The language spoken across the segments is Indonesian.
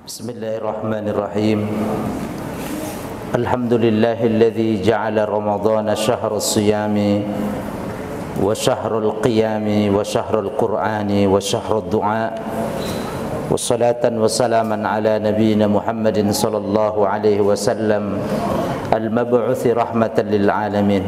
Bismillahirrahmanirrahim. Alhamdulillahilladzi ja'ala Ramadhana syahrus siyami wa syahrul qiyami wa syahrul qur'ani wa syahrud du'a. Wassalatan wassalaman ala nabiyyina Muhammadin sallallahu alaihi wasallam al-mab'uthi rahmatan lil alamin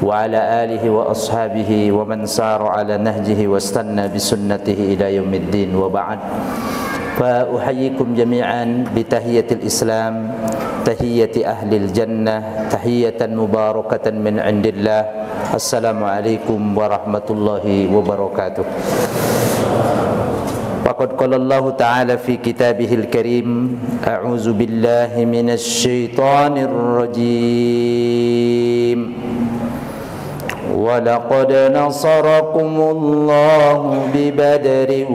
wa ala alihi wa ashabihi wa man sara ala nahjihi wastanna bi sunnatihi ila yaumiddin wa ba'd. Fa uhayyikum jami'an bi tahiyatil Islam, tahiyyati ahlil jannah, tahiyatan mubarakatan min indillah. Assalamualaikum warahmatullahi wabarakatuh. Faqad qala Allah Ta'ala fi kitabihil karim, a'udzu billahi minasy syaithanir rajim. Wa laqad nasarakumullahu bi Badrin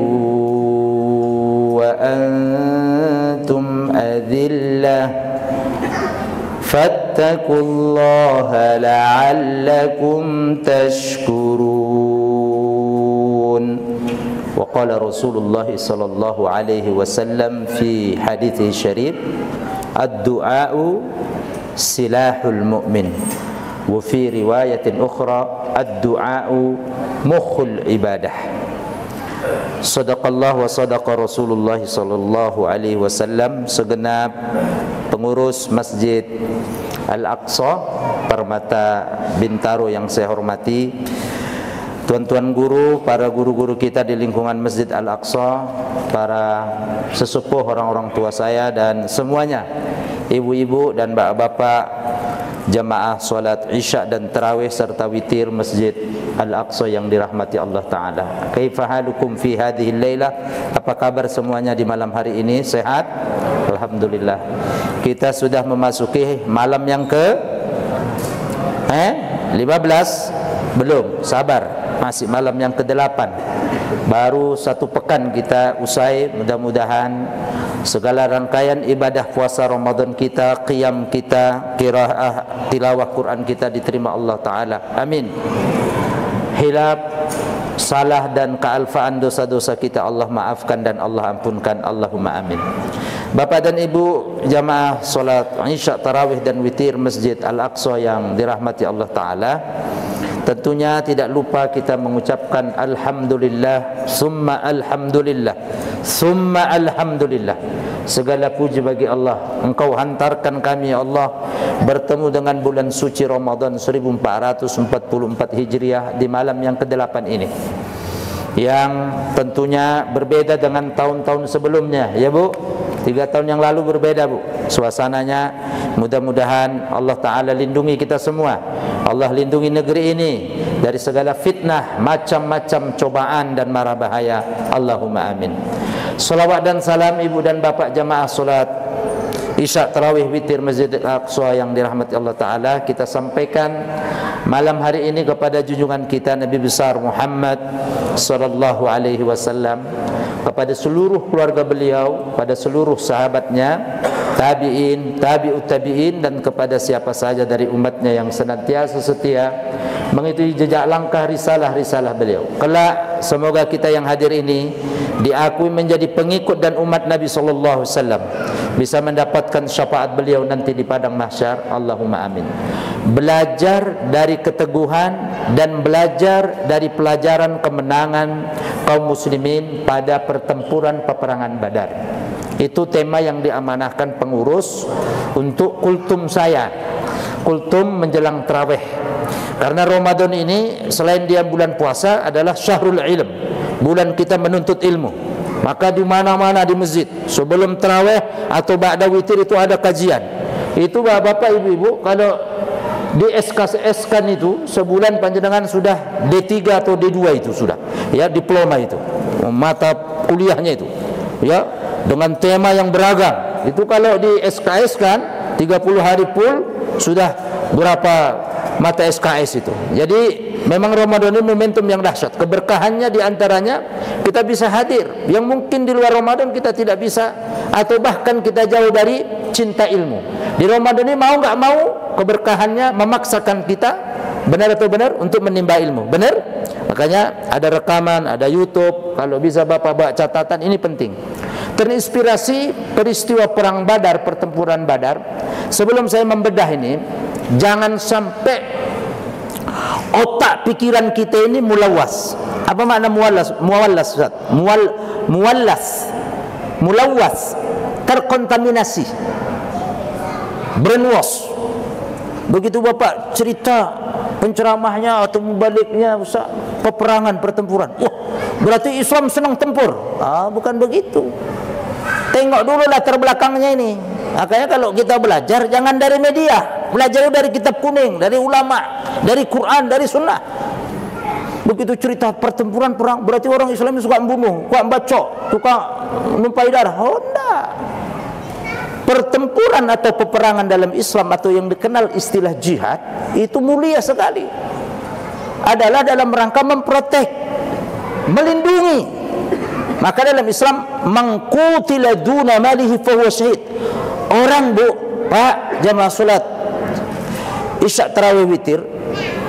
wa antum adillah fattaqullaha la'allakum tashkurun. Wa qala Rasulullah sallallahu alaihi wasallam fi hadits syarif, ad-du'a'u silahul mu'min, wa fi riwayatin ukhra ad-du'a'u mukhul ibadah. Sadaqallah wa sadaqa Rasulullah sallallahu alaihi wasallam. Segenap pengurus Masjid Al-Aqsa Permata Bintaro yang saya hormati, tuan-tuan guru, para guru-guru kita di lingkungan Masjid Al-Aqsa, para sesepuh, orang-orang tua saya, dan semuanya, ibu-ibu dan bapak-bapak, jamaah salat Isya dan Tarawih serta witir Masjid Al-Aqsa yang dirahmati Allah Ta'ala. Kaifa halukum fi hadhihi al-lailah? Apa kabar semuanya di malam hari ini? Sehat? Alhamdulillah. Kita sudah memasuki malam yang ke 15? Belum, sabar. Masih malam yang ke-8. Baru satu pekan kita usai. Mudah-mudahan segala rangkaian ibadah puasa Ramadan kita, qiyam kita, qiraah tilawah Quran kita diterima Allah Ta'ala. Amin. Hilaf, salah dan kealfaan dosa-dosa kita Allah maafkan dan Allah ampunkan. Allahumma amin. Bapak dan Ibu jamaah salat Isya, Tarawih dan witir Masjid Al-Aqsa yang dirahmati Allah Ta'ala, tentunya tidak lupa kita mengucapkan alhamdulillah, summa alhamdulillah, summa alhamdulillah. Segala puji bagi Allah. Engkau hantarkan kami ya Allah bertemu dengan bulan suci Ramadan 1444 Hijriah di malam yang ke-8 ini, yang tentunya berbeda dengan tahun-tahun sebelumnya, ya Bu. 3 tahun yang lalu berbeda Bu suasananya. Mudah-mudahan Allah Ta'ala lindungi kita semua. Allah lindungi negeri ini dari segala fitnah, macam-macam cobaan dan mara bahaya. Allahumma amin. Salawat dan salam ibu dan bapak jamaah salat Isya, Tarawih, witir Masjid Al-Aqsa yang dirahmati Allah Ta'ala kita sampaikan malam hari ini kepada junjungan kita Nabi besar Muhammad sallallahu alaihi wasallam, kepada seluruh keluarga beliau, pada seluruh sahabatnya, tabi'in, tabi'ut tabi'in, dan kepada siapa saja dari umatnya yang senantiasa setia mengikuti jejak langkah risalah-risalah beliau. Kelak semoga kita yang hadir ini diakui menjadi pengikut dan umat Nabi sallallahu alaihi wasallam, bisa mendapatkan syafaat beliau nanti di padang mahsyar. Allahumma amin. Belajar dari keteguhan dan belajar dari pelajaran kemenangan kaum muslimin pada pertempuran peperangan Badar. Itu tema yang diamanahkan pengurus untuk kultum saya, kultum menjelang tarawih. Karena Ramadan ini selain dia bulan puasa adalah syahrul ilm, bulan kita menuntut ilmu. Maka di mana-mana di masjid sebelum tarawih atau ba'da witir itu ada kajian. Itu bapak-bapak, ibu-ibu, kalau di SK-SK itu sebulan panjenengan sudah D3 atau D2 itu sudah, ya, diploma itu, mata kuliahnya itu, ya, dengan tema yang beragam. Itu kalau di SKS kan 30 hari full sudah berapa mata SKS itu. Jadi memang Ramadan ini momentum yang dahsyat. Keberkahannya diantaranya kita bisa hadir, yang mungkin di luar Ramadan kita tidak bisa, atau bahkan kita jauh dari cinta ilmu. Di Ramadan ini mau nggak mau keberkahannya memaksakan kita benar atau benar untuk menimba ilmu. Benar? Makanya ada rekaman, ada YouTube. Kalau bisa bapak bawa catatan, ini penting. terinspirasi peristiwa perang Badar, pertempuran Badar. Sebelum saya membedah ini, jangan sampai otak pikiran kita ini mulawwas. Apa makna muwallas? Muwallas, Ustaz. Mulawwas, terkontaminasi, brainwash. Begitu Bapak cerita penceramahnya atau mubaliknya, Ustaz, peperangan, pertempuran, wah, berarti Islam senang tempur. Bukan begitu. Tengok dulu latar belakangnya ini. Makanya kalau kita belajar, jangan dari media, belajar dari kitab kuning, dari ulama, dari Quran, dari sunnah. Begitu cerita pertempuran perang, berarti orang Islam suka membunuh, suka bacok, suka numpai darah. Enggak. Pertempuran atau peperangan dalam Islam atau yang dikenal istilah jihad itu mulia sekali. Adalah dalam rangka memprotek, melindungi. Maka dalam Islam, man qutila duna malihi fahuwa syahid. Orang, Bu, Pak, jamaah salat Isya tarawih witir,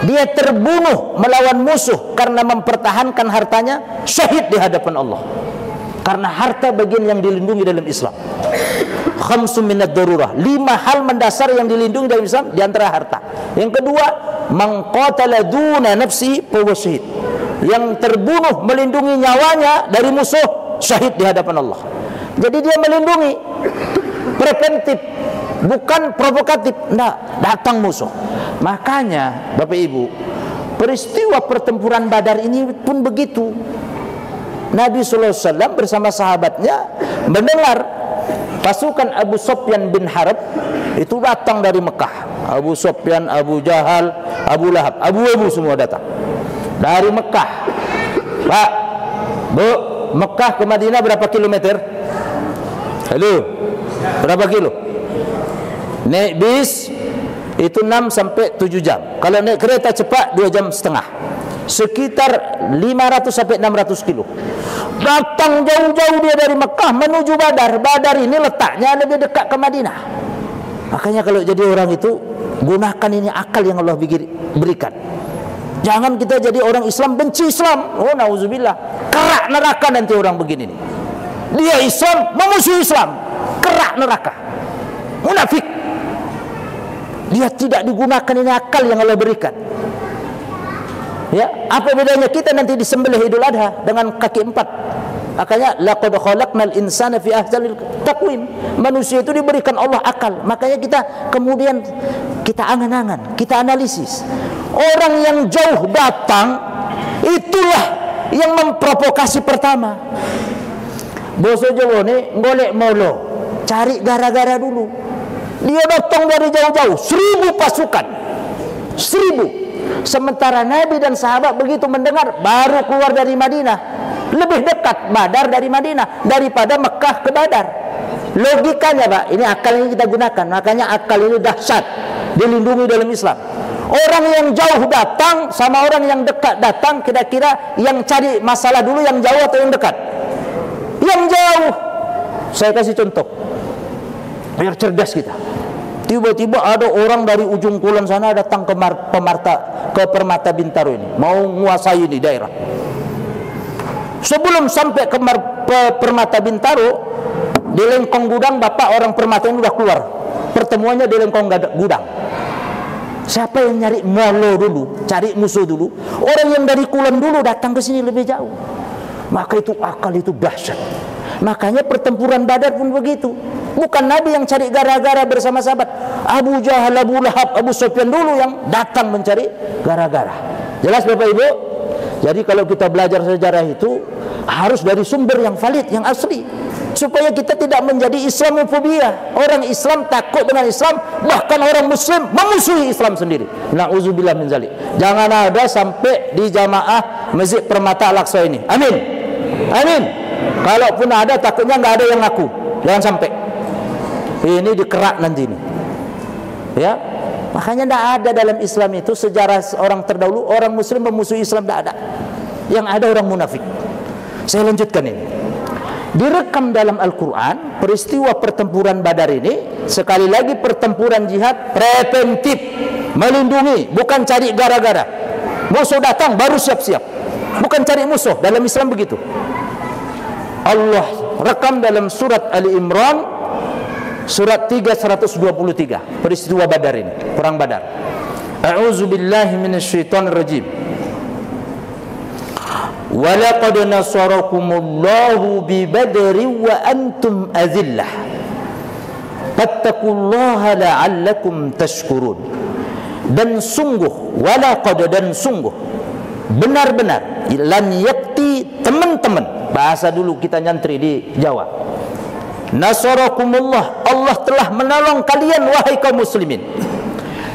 dia terbunuh melawan musuh karena mempertahankan hartanya, syahid di hadapan Allah. Karena harta bagian yang dilindungi dalam Islam. Khamsun minad darurah, 5 hal mendasar yang dilindungi dalam Islam, di antara harta. Yang kedua, man qatala duna nafsi fahuwa syahid. Yang terbunuh melindungi nyawanya dari musuh, syahid di hadapan Allah. Jadi dia melindungi, preventif, bukan provokatif. Nah, datang musuh. Makanya Bapak Ibu, peristiwa pertempuran Badar ini pun begitu. Nabi SAW bersama sahabatnya mendengar pasukan Abu Sufyan bin Harb itu datang dari Mekah. Abu Sufyan, Abu Jahal, Abu Lahab, Abu semua datang dari Mekah. Pak, Bu, Mekah ke Madinah berapa kilometer? Halo, berapa kilo? Naik bis itu 6 sampai 7 jam. Kalau naik kereta cepat 2 jam setengah. Sekitar 500 sampai 600 kilo. Datang jauh-jauh dia dari Mekah menuju Badar. Badar ini letaknya lebih dekat ke Madinah. Makanya kalau jadi orang itu, gunakan ini akal yang Allah berikan. Jangan kita jadi orang Islam benci Islam. Oh, nauzubillah. Kerak neraka nanti orang begini nih. Dia Islam memusuhi Islam, kerak neraka, munafik. Dia tidak digunakan ini akal yang Allah berikan. Ya, apa bedanya kita nanti disembelih Idul Adha dengan kaki 4? Makanya laqad khalaqnal insana fi ahsanil taqwim. Manusia itu diberikan Allah akal. Makanya kita kemudian kita angan-angan, kita analisis. Orang yang jauh datang, itulah yang memprovokasi pertama. Boso Jawa ni golek molo, cari gara-gara dulu. Dia datang dari jauh-jauh, 1000 pasukan, 1000. Sementara Nabi dan sahabat begitu mendengar, baru keluar dari Madinah. Lebih dekat Badar dari Madinah daripada Mekah ke Badar. Logikanya, Pak, ini akal ini kita gunakan. Makanya akal ini dahsyat, dilindungi dalam Islam. Orang yang jauh datang sama orang yang dekat datang, kira-kira yang cari masalah dulu yang jauh atau yang dekat? Yang jauh. Saya kasih contoh biar cerdas kita. Tiba-tiba ada orang dari ujung kulon sana datang ke Permata Bintaro ini, mau menguasai ini daerah. Sebelum sampai ke Permata Bintaro, di lengkong gudang bapak orang Permata ini sudah keluar. Pertemuannya di lengkong gudang. Siapa yang nyari molo dulu, cari musuh dulu? Orang yang dari Kulon dulu datang ke sini lebih jauh. Maka itu akal itu dahsyat. Makanya pertempuran Badar pun begitu. Bukan Nabi yang cari gara-gara bersama sahabat. Abu Jahal, Abu Lahab, Abu Sufyan dulu yang datang mencari gara-gara. Jelas Bapak Ibu? Jadi kalau kita belajar sejarah itu harus dari sumber yang valid, yang asli, supaya kita tidak menjadi Islamofobia. Orang Islam takut dengan Islam, bahkan orang Muslim memusuhi Islam sendiri. Na'udzubillah min zalik. Jangan ada sampai di jamaah Masjid Permata Al-Aqsa ini. Amin. Amin. Kalaupun ada, takutnya nggak ada yang ngaku. Jangan sampai. Ini dikerak nanti ini. Ya. Makanya tidak ada dalam Islam itu sejarah orang terdahulu orang Muslim memusuhi Islam, tidak ada. Yang ada orang munafik. Saya lanjutkan ini. Direkam dalam Al-Quran peristiwa pertempuran Badar ini, sekali lagi pertempuran jihad preventif, melindungi, bukan cari gara-gara. Musuh datang baru siap-siap, bukan cari musuh. Dalam Islam begitu. Allah rekam dalam surat Ali Imran surat 323, peristiwa Badar ini, perang Badar. A'udzu billahi minasyaitonir rajim. Wa laqad nasarakumullahu bi badrin wa antum azillah. Fattaqullaha la'allakum tashkurun. Dan sungguh, walaqad, dan sungguh, benar-benar, lan yakti, teman-teman, bahasa dulu kita nyantri di Jawa, nasarakumullah, Allah telah menolong kalian wahai kaum muslimin,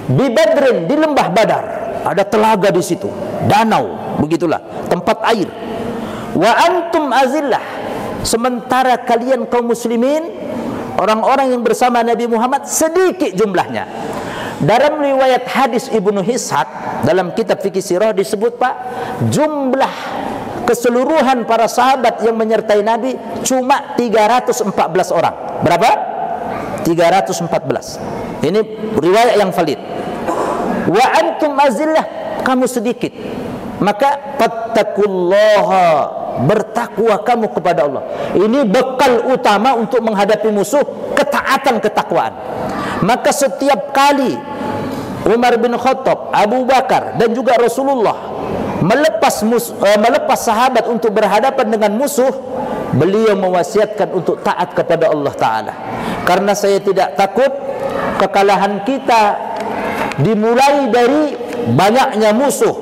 bi badrin, di lembah Badar, ada telaga di situ, danau, begitulah tempat air, wa antum azillah, sementara kalian kaum muslimin, orang-orang yang bersama Nabi Muhammad sedikit jumlahnya. Dalam riwayat hadis Ibnu Ishaq dalam kitab fikih sirah disebut, Pak, jumlah keseluruhan para sahabat yang menyertai Nabi cuma 314 orang. Berapa? 314. Ini riwayat yang valid. Wa antum azillah, kamu sedikit. Maka fattaqullaha, bertakwa kamu kepada Allah. Ini bekal utama untuk menghadapi musuh, ketaatan, ketakwaan. Maka setiap kali Umar bin Khattab, Abu Bakar, dan juga Rasulullah melepas sahabat untuk berhadapan dengan musuh, beliau mewasiatkan untuk taat kepada Allah Ta'ala. Karena saya tidak takut kekalahan kita dimulai dari banyaknya musuh,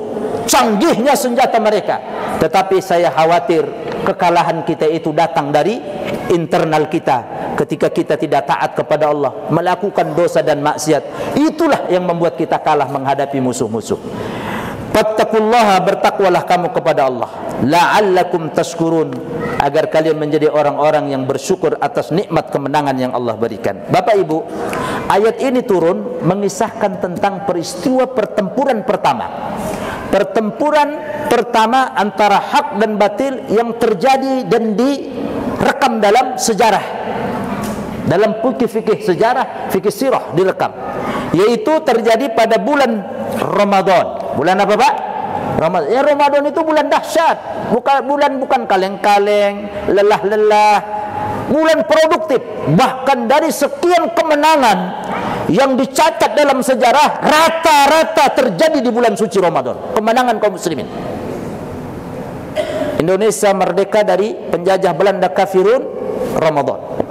canggihnya senjata mereka, tetapi saya khawatir kekalahan kita itu datang dari internal kita. Ketika kita tidak taat kepada Allah, melakukan dosa dan maksiat, itulah yang membuat kita kalah menghadapi musuh-musuh. Fattaqullaha, bertakwalah kamu kepada Allah, la'allakum tashkurun, agar kalian menjadi orang-orang yang bersyukur atas nikmat kemenangan yang Allah berikan. Bapak Ibu, ayat ini turun mengisahkan tentang peristiwa pertempuran pertama. Pertempuran pertama antara hak dan batil yang terjadi dan direkam dalam sejarah. Dalam fikih sejarah, fikih sirah direkam, yaitu terjadi pada bulan Ramadan. Bulan apa, Pak? Ramadan. Ya, Ramadan itu bulan dahsyat, bukan kaleng-kaleng, lelah-lelah, bulan produktif. Bahkan dari sekian kemenangan yang dicatat dalam sejarah, rata-rata terjadi di bulan suci Ramadan. Kemenangan kaum muslimin. Indonesia merdeka dari penjajah Belanda kafirun, Ramadan.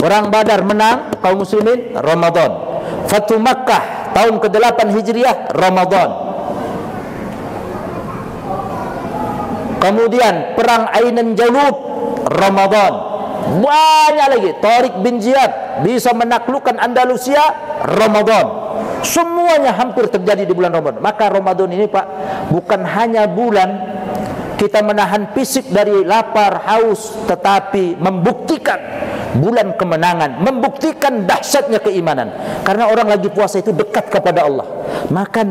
Perang Badar menang kaum muslimin, Ramadan. Fatu Makkah tahun ke-8 Hijriah, Ramadan. Kemudian perang Ainan Jalut, Ramadan. Banyak lagi. Tariq bin Ziyad bisa menaklukkan Andalusia, Ramadan. Semuanya hampir terjadi di bulan Ramadan. Maka Ramadan ini, Pak, bukan hanya bulan kita menahan fisik dari lapar, haus, tetapi membuktikan bulan kemenangan, membuktikan dahsyatnya keimanan. Karena orang lagi puasa itu dekat kepada Allah. Maka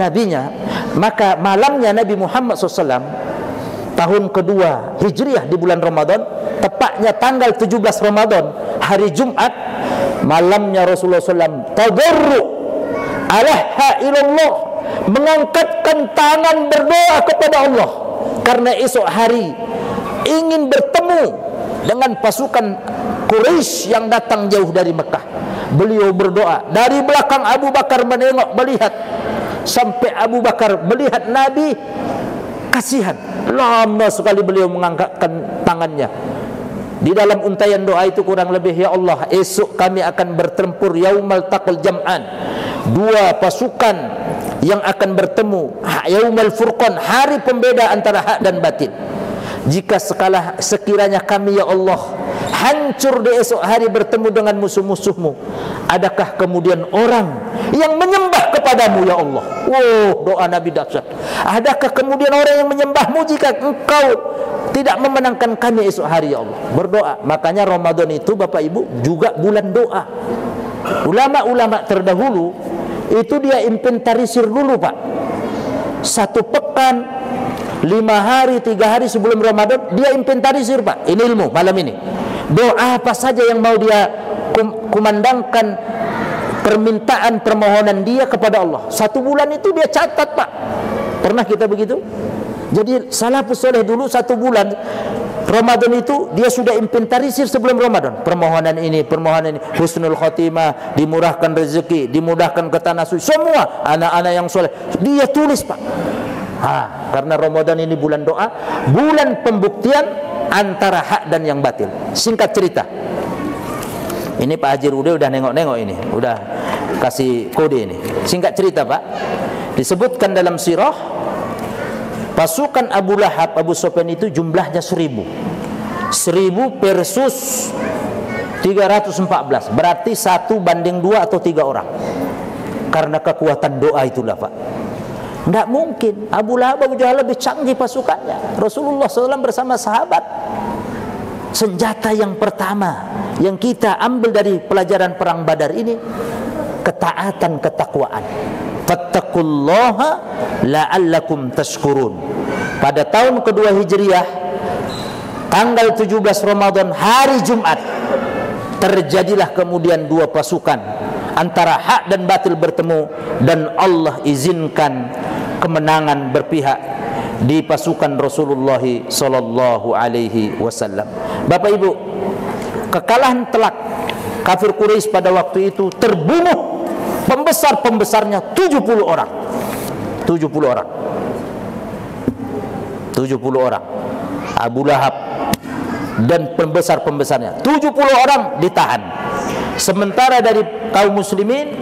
malamnya Nabi Muhammad SAW tahun kedua Hijriah di bulan Ramadan, tepatnya tanggal 17 Ramadan, hari Jumat, malamnya Rasulullah SAW tadarru alaiha ilallah, mengangkatkan tangan berdoa kepada Allah, karena esok hari ingin bertemu dengan pasukan Quraisy yang datang jauh dari Mekah. Beliau berdoa. Dari belakang Abu Bakar menengok, melihat, sampai Abu Bakar melihat Nabi, kasihan. Lama sekali beliau mengangkatkan tangannya. Di dalam untayan doa itu kurang lebih, ya Allah, esok kami akan bertempur yaumal taqal jam'an, dua pasukan yang akan bertemu, yaumal furqan, hari pembeda antara hak dan batil. Jika sekiranya kami, ya Allah, hancur di esok hari bertemu dengan musuh-musuhmu, adakah kemudian orang yang menyembah kepadamu, ya Allah? Doa Nabi dahsyat. Adakah kemudian orang yang menyembahmu jika engkau tidak memenangkan kami esok hari, ya Allah? Berdoa. Makanya Ramadan itu, Bapak Ibu, juga bulan doa. Ulama-ulama terdahulu itu dia inventarisir dulu, Pak. 1 pekan, 5 hari, 3 hari sebelum Ramadan, dia inventarisir, Pak. Ini ilmu malam ini. Doa apa saja yang mau dia kumandangkan, permintaan, permohonan dia kepada Allah. 1 bulan itu dia catat, Pak. Pernah kita begitu? Jadi salafus saleh dulu 1 bulan Ramadan itu dia sudah inventarisir sebelum Ramadan. Permohonan ini, husnul khotimah, dimurahkan rezeki, dimudahkan ke tanah suci, semua anak-anak yang soleh dia tulis, Pak. Karena Ramadan ini bulan doa, bulan pembuktian antara hak dan yang batil. Singkat cerita, ini Pak Haji Rude udah nengok-nengok ini, udah kasih kode ini. Singkat cerita, Pak, disebutkan dalam sirah, pasukan Abu Lahab, Abu Sufyan itu jumlahnya 1000 versus 314, berarti 1 banding 2 atau 3 orang. Karena kekuatan doa itulah, Pak. Tidak mungkin Abu Lahab, Abu Jahal lebih canggih pasukannya. Rasulullah SAW bersama sahabat. Senjata yang pertama yang kita ambil dari pelajaran perang Badar ini, ketaatan, ketakwaan. Fattaqullaha la'allakum tashkurun. Pada tahun kedua Hijriah, tanggal 17 Ramadan, hari Jumat, terjadilah kemudian 2 pasukan antara hak dan batil bertemu, dan Allah izinkan kemenangan berpihak di pasukan Rasulullah sallallahu alaihi wasallam. Bapak Ibu, kekalahan telak kafir Quraisy pada waktu itu, terbunuh pembesar-pembesarnya 70 orang. 70 orang. 70 orang. Abu Lahab dan pembesar-pembesarnya 70 orang ditahan. Sementara dari kaum muslimin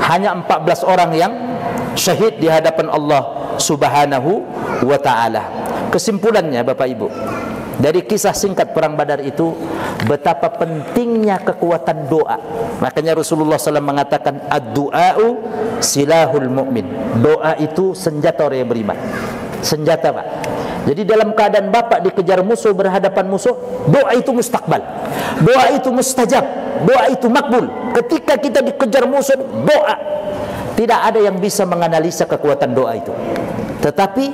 hanya 14 orang yang syahid di hadapan Allah Subhanahu wa ta'ala. Kesimpulannya, Bapak Ibu, dari kisah singkat perang Badar itu, betapa pentingnya kekuatan doa. Makanya Rasulullah SAW mengatakan, ad-du'a'u silahul mu'min. Doa itu senjata orang yang beriman. Senjata, Pak. Jadi dalam keadaan Bapak dikejar musuh, berhadapan musuh, doa itu mustakbal, doa itu mustajab, doa itu makbul. Ketika kita dikejar musuh, doa. Tidak ada yang bisa menganalisa kekuatan doa itu. Tetapi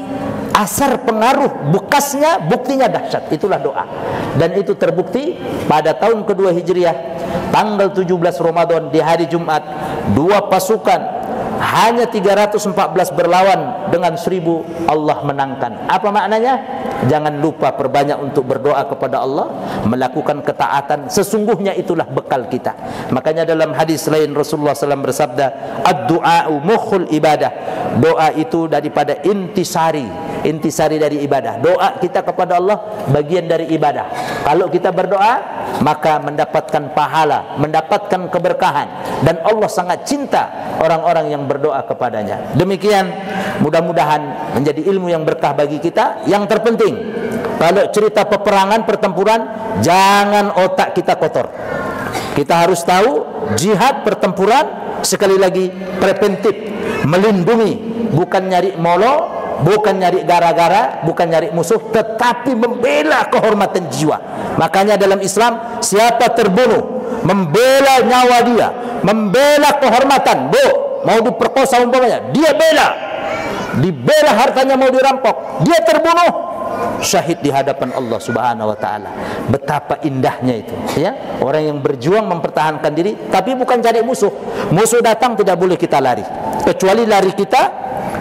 asar pengaruh bekasnya, buktinya dahsyat. Itulah doa. Dan itu terbukti pada tahun kedua Hijriah, tanggal 17 Ramadan, di hari Jumat, 2 pasukan, hanya 314 berlawan dengan 1000, Allah menangkan. Apa maknanya? Jangan lupa perbanyak untuk berdoa kepada Allah, melakukan ketaatan. Sesungguhnya itulah bekal kita. Makanya dalam hadis lain Rasulullah SAW bersabda, ad-du'a'u mukhul ibadah. Doa itu daripada intisari dari ibadah. Doa kita kepada Allah bagian dari ibadah. Kalau kita berdoa, maka mendapatkan pahala, mendapatkan keberkahan, dan Allah sangat cinta orang-orang yang berdoa kepadanya. Demikian, mudah-mudahan menjadi ilmu yang berkah bagi kita. Yang terpenting, kalau cerita peperangan, pertempuran, jangan otak kita kotor. Kita harus tahu jihad, pertempuran, sekali lagi preventif, melindungi, bukan nyari molo, bukan nyari gara-gara, bukan nyari musuh, tetapi membela kehormatan jiwa. Makanya dalam Islam, siapa terbunuh, membela nyawa dia, membela kehormatan. Mau diperkosa umpamanya, dia bela. Dibela hartanya mau dirampok, dia terbunuh, syahid di hadapan Allah Subhanahu wa ta'ala. Betapa indahnya itu, ya. Orang yang berjuang mempertahankan diri, tapi bukan cari musuh. Musuh datang tidak boleh kita lari, kecuali lari kita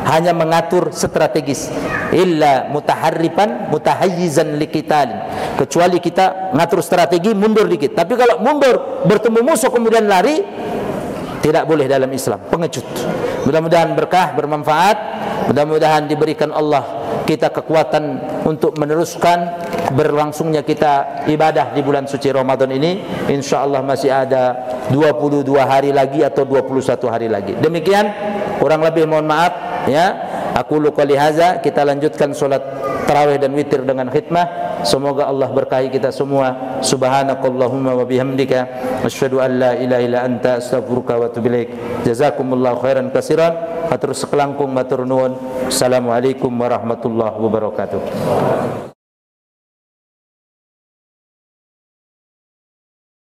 hanya mengatur strategis, illa mutaharrifan mutahayyizan liqitalin, kecuali kita ngatur strategi mundur dikit. Tapi kalau mundur bertemu musuh kemudian lari, tidak boleh dalam Islam, pengecut. Mudah-mudahan berkah, bermanfaat. Mudah-mudahan diberikan Allah kita kekuatan untuk meneruskan berlangsungnya kita ibadah di bulan suci Ramadan ini. InsyaAllah masih ada 22 hari lagi atau 21 hari lagi. Demikian, kurang lebih mohon maaf, ya. Aku qouli hadza, kita lanjutkan solat tarawih dan witir dengan khidmah. Semoga Allah berkahi kita semua. Subhanakallahumma wa bihamdika, asyhadu an la ilaha illa anta, astaghfiruka wa atubu ilaik. Jazakumullahu khairan katsiran. Matur sekelangkung, matur nuwun. Assalamualaikum warahmatullahi wabarakatuh.